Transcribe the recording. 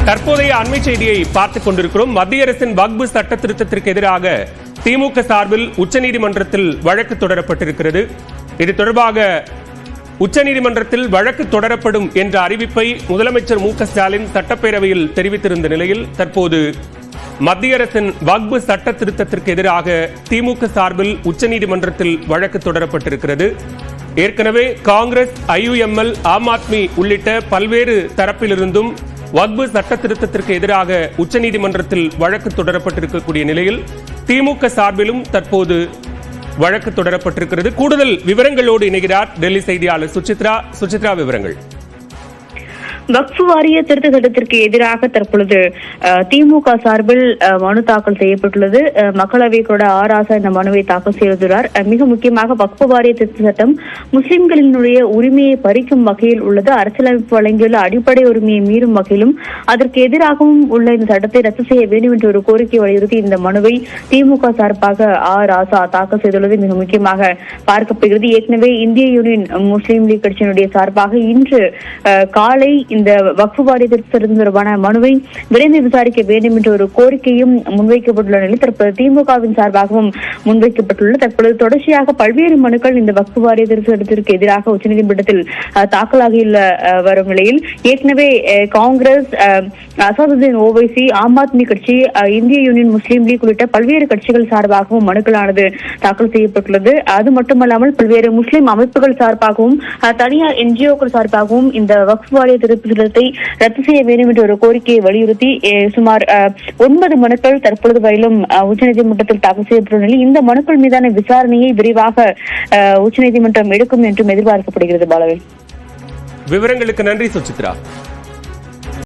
தற்போதைய அண்மை செய்தியை பார்த்துக் கொண்டிருக்கிறோம். மத்திய அரசின் வக்பு சட்ட திருத்தத்திற்கு எதிராக திமுக சார்பில் உச்சநீதிமன்றத்தில் வழக்கு தொடரப்பட்டிருக்கிறது. இது தொடர்பாக உச்சநீதிமன்றத்தில் வழக்கு தொடரப்படும் என்ற அறிவிப்பை முதலமைச்சர் மு.க.ஸ்டாலின் சட்டப்பேரவையில் தெரிவித்திருந்த நிலையில் தற்போது மத்திய அரசின் வக்பு சட்ட திருத்தத்திற்கு எதிராக திமுக சார்பில் உச்சநீதிமன்றத்தில் வழக்கு தொடரப்பட்டிருக்கிறது. ஏற்கனவே காங்கிரஸ், IUML, ஆம் ஆத்மி உள்ளிட்ட பல்வேறு தரப்பிலிருந்தும் வக்பு சட்ட திருத்தத்திற்கு எதிராக உச்சநீதிமன்றத்தில் வழக்கு தொடரப்பட்டிருக்கக்கூடிய நிலையில் திமுக சார்பிலும் தற்போது வழக்கு தொடரப்பட்டிருக்கிறது. கூடுதல் விவரங்களோடு இணைகிறார் டெல்லி செய்தியாளர் சுசித்ரா. விவரங்கள். வக்ஃபு வாரிய திருத்த சட்டத்திற்கு எதிராக தற்பொழுது திமுக சார்பில் மனு தாக்கல் செய்யப்பட்டுள்ளது. மக்களவை கூட ஆராசா இந்த மனுவை தாக்கல் செய்துள்ளார். மிக முக்கியமாக வக்ஃபு வாரிய திருத்த சட்டம் முஸ்லிம்களினுடைய உரிமையை பறிக்கும் வகையில் உள்ளது. அரசியலமைப்பு வழங்கியுள்ள அடிப்படை உரிமையை மீறும் வகையிலும் அதற்கு எதிராகவும் உள்ள இந்த சட்டத்தை ரத்து செய்ய வேண்டும் என்ற ஒரு கோரிக்கை வலியுறுத்தி இந்த மனுவை திமுக சார்பாக ராசா தாக்கல் செய்துள்ளது மிக முக்கியமாக பார்க்கப்படுகிறது. ஏற்கனவே இந்திய யூனியன் முஸ்லீம் லீக் கட்சியினுடைய சார்பாக இன்று காலை இந்த வக்ஃபு வாரிய திருத்தம் தொடர்பான மனுவை விரைந்து விசாரிக்க வேண்டும் என்ற ஒரு கோரிக்கையும் முன்வைக்கப்பட்டுள்ள நிலையில் தற்போது திமுகவின் சார்பாகவும் முன்வைக்கப்பட்டுள்ளது. தற்பொழுது தொடர்ச்சியாக பல்வேறு மனுக்கள் இந்த வக்ஃபு வாரிய திருத்தத்திற்கு எதிராக உச்சநீதிமன்றத்தில் தாக்கலாகியுள்ள வரும் நிலையில் ஏற்கனவே காங்கிரஸ், அசாதுதீன் ஓவைசி, ஆம் ஆத்மி கட்சி, இந்திய யூனியன் முஸ்லீம் லீக் உள்ளிட்ட பல்வேறு கட்சிகள் சார்பாகவும் மனுக்களானது தாக்கல் செய்யப்பட்டுள்ளது. அது மட்டுமல்லாமல் பல்வேறு முஸ்லீம் அமைப்புகள் சார்பாகவும் தனியார் NGOக்கள் சார்பாகவும் இந்த வக்ஃபு வாரிய திருத்தத்தை ரத்து செய்ய வேண்டும் என்ற ஒரு கோரிக்கையை வலியுறுத்தி சுமார் 9 மனுக்கள் தற்பொழுது வரையிலும் உச்சநீதிமன்றத்தில் தாக்கல் செய்யப்பட்டுள்ள நிலையில் இந்த மனுக்கள் மீதான விசாரணையை விரைவாக உச்சநீதிமன்றம் எடுக்கும் என்றும் எதிர்பார்க்கப்படுகிறது. பாலவேல், விவரங்களுக்கு நன்றி சுசித்ரா.